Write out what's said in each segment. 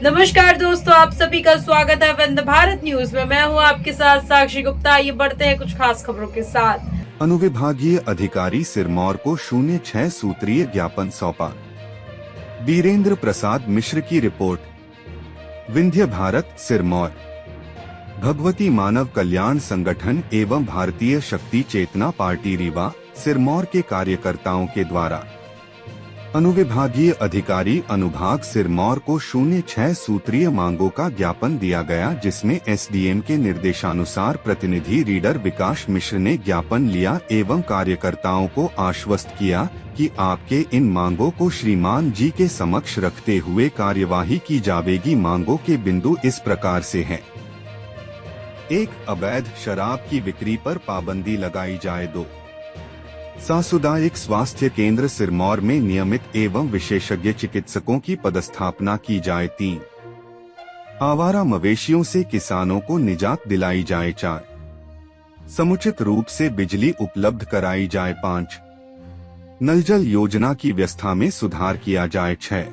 नमस्कार दोस्तों, आप सभी का स्वागत है वंदे भारत न्यूज में। मैं हूं आपके साथ साक्षी गुप्ता। आइए बढ़ते हैं कुछ खास खबरों के साथ। अनुविभागीय अधिकारी सिरमौर को 06 सूत्रीय ज्ञापन सौंपा। बीरेंद्र प्रसाद मिश्र की रिपोर्ट। विंध्य भारत सिरमौर। भगवती मानव कल्याण संगठन एवं भारतीय शक्ति चेतना पार्टी रीवा सिरमौर के कार्यकर्ताओं के द्वारा अनुविभागीय अधिकारी अनुभाग सिरमौर को 06 सूत्रीय मांगों का ज्ञापन दिया गया, जिसमें एसडीएम के निर्देशानुसार प्रतिनिधि रीडर विकास मिश्र ने ज्ञापन लिया एवं कार्यकर्ताओं को आश्वस्त किया कि आपके इन मांगों को श्रीमान जी के समक्ष रखते हुए कार्यवाही की जाएगी। मांगों के बिंदु इस प्रकार से हैं। 1. अवैध शराब की बिक्री पर पाबंदी लगाई जाए। 2. सामुदायिक स्वास्थ्य केंद्र सिरमौर में नियमित एवं विशेषज्ञ चिकित्सकों की पदस्थापना की जाए। 3. आवारा मवेशियों से किसानों को निजात दिलाई जाए। 4. समुचित रूप से बिजली उपलब्ध कराई जाए। 5. नल जल योजना की व्यवस्था में सुधार किया जाए। 6.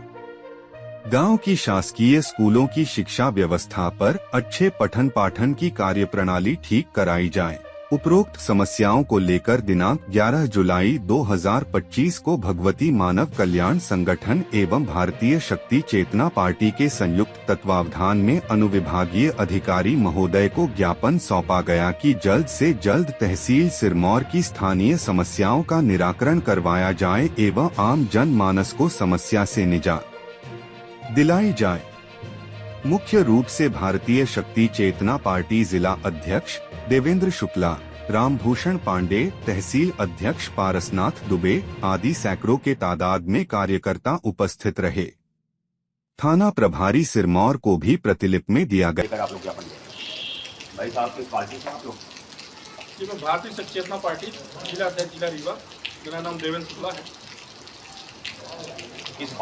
गांव की शासकीय स्कूलों की शिक्षा व्यवस्था पर अच्छे पठन पाठन की कार्यप्रणाली ठीक कराई जाए। उपरोक्त समस्याओं को लेकर दिनांक 11 जुलाई 2025 को भगवती मानव कल्याण संगठन एवं भारतीय शक्ति चेतना पार्टी के संयुक्त तत्वावधान में अनुविभागीय अधिकारी महोदय को ज्ञापन सौंपा गया कि जल्द से जल्द तहसील सिरमौर की स्थानीय समस्याओं का निराकरण करवाया जाए एवं आम जनमानस को समस्या से निजात दिलाई जाए। मुख्य रूप से भारतीय शक्ति चेतना पार्टी जिला अध्यक्ष देवेंद्र शुक्ला, रामभूषण पांडे, तहसील अध्यक्ष पारसनाथ दुबे आदि सैकड़ों के तादाद में कार्यकर्ता उपस्थित रहे। थाना प्रभारी सिरमौर को भी प्रतिलिपि में दिया गया। आप लोग ज्ञापन भाई साहब किस पार्टी से आप लोग? जी, मैं भारतीय शक्ति चेतना पार्टी जिला अध्यक्ष जिला रीवा। मेरा नाम देवेंद्र शुक्ला है। किस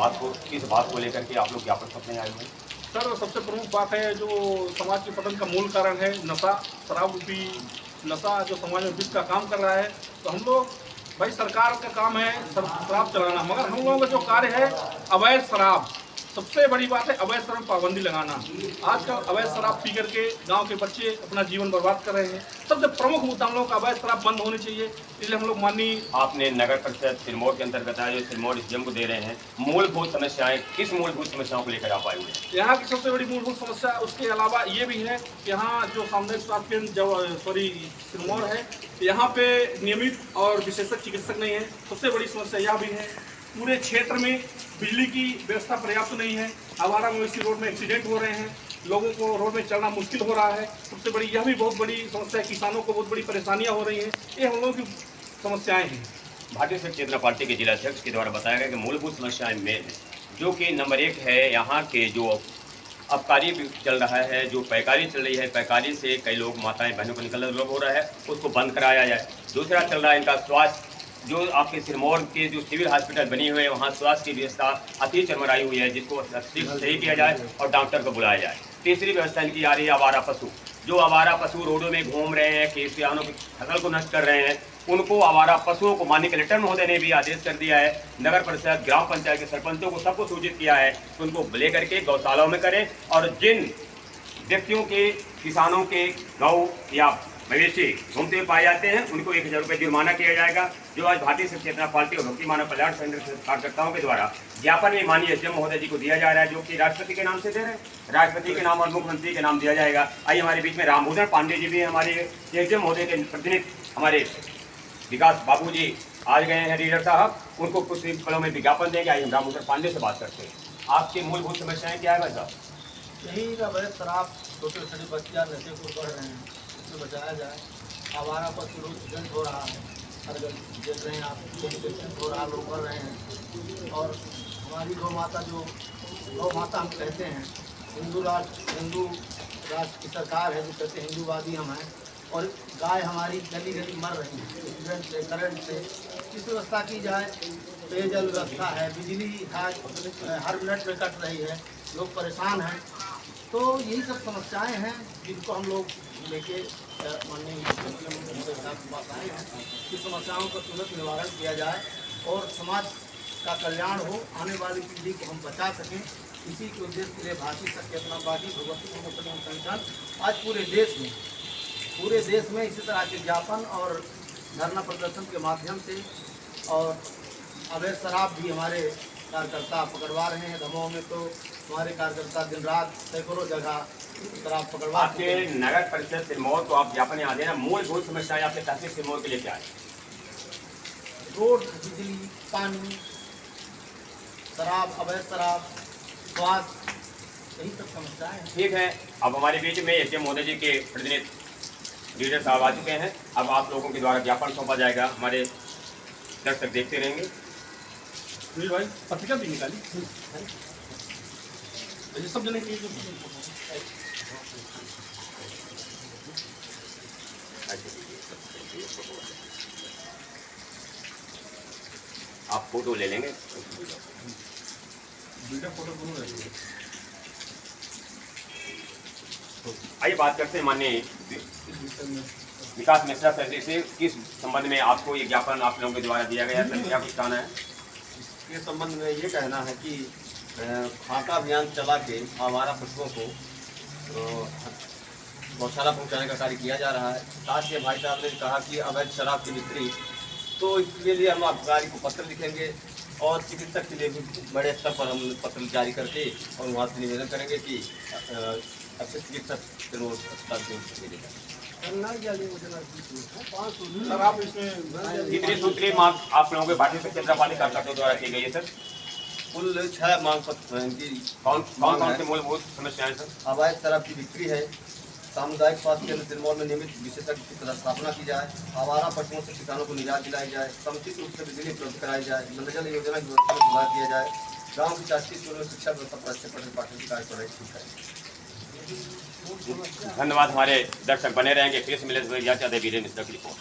बात को लेकर के आप लोग ज्ञापन सौंपने आए हुए हैं? सर, सबसे प्रमुख बात है जो समाज के पतन का मूल कारण है नशा, शराब रूपी नशा जो समाज में विष का काम कर रहा है। तो हम लोग भाई सरकार का काम है शराब चलाना, मगर हम लोगों का जो कार्य है अवैध शराब, सबसे बड़ी बात है अवैध शराब पाबंदी लगाना। आजकल अवैध शराब पी करके गांव के बच्चे अपना जीवन बर्बाद कर रहे हैं। सबसे प्रमुख मुद्दा हम लोग का अवैध शराब बंद होनी चाहिए। इसलिए हम लोग माननीय आपने नगर परिषद सिरमौर के अंतर्गत आए जो सिरमौर एसडीएम को दे रहे हैं, मूलभूत समस्याएं किस मूलभूत समस्याओं को लेकर आप आए हुए हैं? यहाँ की सबसे बड़ी मूलभूत समस्या उसके अलावा ये भी है कि यहाँ जो सामुदायिक स्वास्थ्य केंद्र सिरमौर है, यहाँ पे नियमित और विशेषज्ञ चिकित्सक नहीं है। सबसे बड़ी समस्या यह भी है पूरे क्षेत्र में बिजली की व्यवस्था पर्याप्त नहीं है। आवारा मवेशी रोड में एक्सीडेंट हो रहे हैं, लोगों को रोड में चलना मुश्किल हो रहा है। सबसे बड़ी यह भी बहुत बड़ी समस्या है, किसानों को बहुत बड़ी परेशानियां हो रही हैं। ये हम लोगों की समस्याएं हैं। भारतीय शक्ति चेतना पार्टी के जिला अध्यक्ष के द्वारा बताया गया कि मूलभूत समस्याएं में है, जो कि नंबर 1 है यहाँ के जो आबकारी चल रहा है, जो पैकारी चल रही है, पैकारी से कई लोग माताएं बहनों को निकलना रोग हो रहा है, उसको बंद कराया जाए। दूसरा चल रहा है इनका स्वास्थ्य, जो आपके सिरमौर के जो सिविल हॉस्पिटल बनी हुई है वहाँ स्वास्थ्य की व्यवस्था अति चरमराई हुई है, जिसको सही किया जाए और डॉक्टर को बुलाया जाए। तीसरी व्यवस्था इनकी आ रही है आवारा पशु, जो आवारा पशु रोडों में घूम रहे हैं, किसानों की फसल को नष्ट कर रहे हैं, उनको आवारा पशुओं को माननीय कलेक्टर महोदय ने भी आदेश कर दिया है। नगर परिषद ग्राम पंचायत के सरपंचों को सबको सूचित किया है कि उनको लेकर के गौशालाओं में करें, और जिन व्यक्तियों के किसानों के गौ या मवेशी घूमते हुए पाए जाते हैं उनको 1000 रुपये जुर्माना किया जाएगा। जो आज भारतीय शक्ति चेतना पार्टी और भक्ति मानव कल्याण संगठन के कार्यकर्ताओं के द्वारा ज्ञापन में माननीय एसडीएम महोदय जी को दिया जा रहा है, जो कि राष्ट्रपति के नाम से दे रहे हैं। राष्ट्रपति के नाम और मुख्यमंत्री के नाम दिया जाएगा। आइए हमारे बीच में रामभूषण पांडे जी भी हमारे एसडीएम महोदय के प्रतिनिधि हमारे विकास बाबू जी आज गए हैं रीडर साहब, उनको कुछ पलों में विज्ञापन देंगे। आइए हम रामभूषण पांडे से बात करते हैं। आपकी मूलभूत समस्याएं क्या है भाई साहब? यही अवैध शराब, छोटे छोटे बच्चियाँ नशे को बढ़ रहे हैं, उससे बचाया जाए। आवारा पशु रोज एक्सीडेंट हो रहा है, हर गली देख रहे हैं आप, एक्सीडेंट हो रहा, लोग मर रहे हैं। और हमारी गौ माता, जो गौ माता हम कहते हैं, हिंदू राष्ट्र की सरकार है, जो कहते हैं हिंदूवादी हम हैं, और गाय हमारी गली गली मर रही है एक्सीडेंट से, करंट से। किस व्यवस्था की जाए? पेयजल व्यवस्था है, बिजली हर मिनट में कट रही है, लोग परेशान हैं। तो यही सब समस्याएं हैं जिनको हम लोग लेके माननीय मुख्यमंत्री के पास आए हैं कि समस्याओं का तुरंत निवारण किया जाए और समाज का कल्याण हो, आने वाली पीढ़ी को हम बचा सकें। इसी के उद्देश्य के लिए भारतीय सत्यवादी भगवती मुसलमान संगठन आज पूरे देश में इसी तरह के ज्ञापन और धरना प्रदर्शन के माध्यम से, और अवैध शराब भी हमारे कार्यकर्ता पकड़वा रहे हैं। दमोह में तो हमारे कार्यकर्ता दिन रात सैकड़ों जगह शराब पकड़वा आपके नगर परिषद सिरमौर को आप ज्ञापन यहाँ देना, मूलभूत समस्याएं आपके तहसील सिरमौर के लिए क्या है? रोड, बिजली, पानी, शराब, अवैध शराब, स्वास्थ्य, यही सब समस्याएं हैं। ठीक है, अब हमारे बीच में एसडीएम महोदय जी के प्रतिनिधि लीडर साहब आ चुके हैं। अब आप लोगों के द्वारा ज्ञापन सौंपा जाएगा, हमारे दर्शक देखते रहेंगे। सुनील भाई पत्रिका भी निकाली, ये सब जने की आप फोटो ले लेंगे। वीडियो फोटो दोनों रहेंगे। आइए बात करते हैं माननीय विकास मिश्रा सर जी से, किस संबंध में आपको ये ज्ञापन आप लोगों के द्वारा दिया गया है, क्या कुछ कहना है? इसके संबंध में ये कहना है कि खाका अभियान चला के आवारा पशुओं को गौशाला पहुंचाने का कार्य किया जा रहा है। साथ ही भाई साहब ने कहा कि अवैध शराब की बिक्री, तो इसके लिए हम अधिकारी को पत्र लिखेंगे और चिकित्सक के लिए भी बड़े स्तर पर हम पत्र जारी करके और वहाँ से निवेदन करेंगे कि अच्छे चिकित्सक रोज सर आप इसमें कितनी सूत्रीय मांग आप लोगों के भारतीय सत्यवादी कार्यकर्ताओं द्वारा की गई है सर? कुल 6 मांग पत्र हैं इनकी। कौन से मूलभूत समस्याएं सर? अवैध शराब की बिक्री है, सामुदायिक स्वास्थ्य केंद्र सिरमौर में नियमित विशेषज्ञ की पदस्थापना की जाए, आवारा पशुओं से किसानों को निजात दिलाई जाए, समुचित रूप से बिजली उपलब्ध कराई जाए, नलजल योजना की व्यवस्था में सुधार किया जाए, गाँव की शासकीय स्कूलों में शिक्षा व्यवस्था पर अच्छे पठन पाठन की कार्यप्रणाली ठीक है। धन्यवाद। हमारे दर्शक बने रहेंगे, फिर से मिले वीरेंद्र मिश्रा की रिपोर्ट।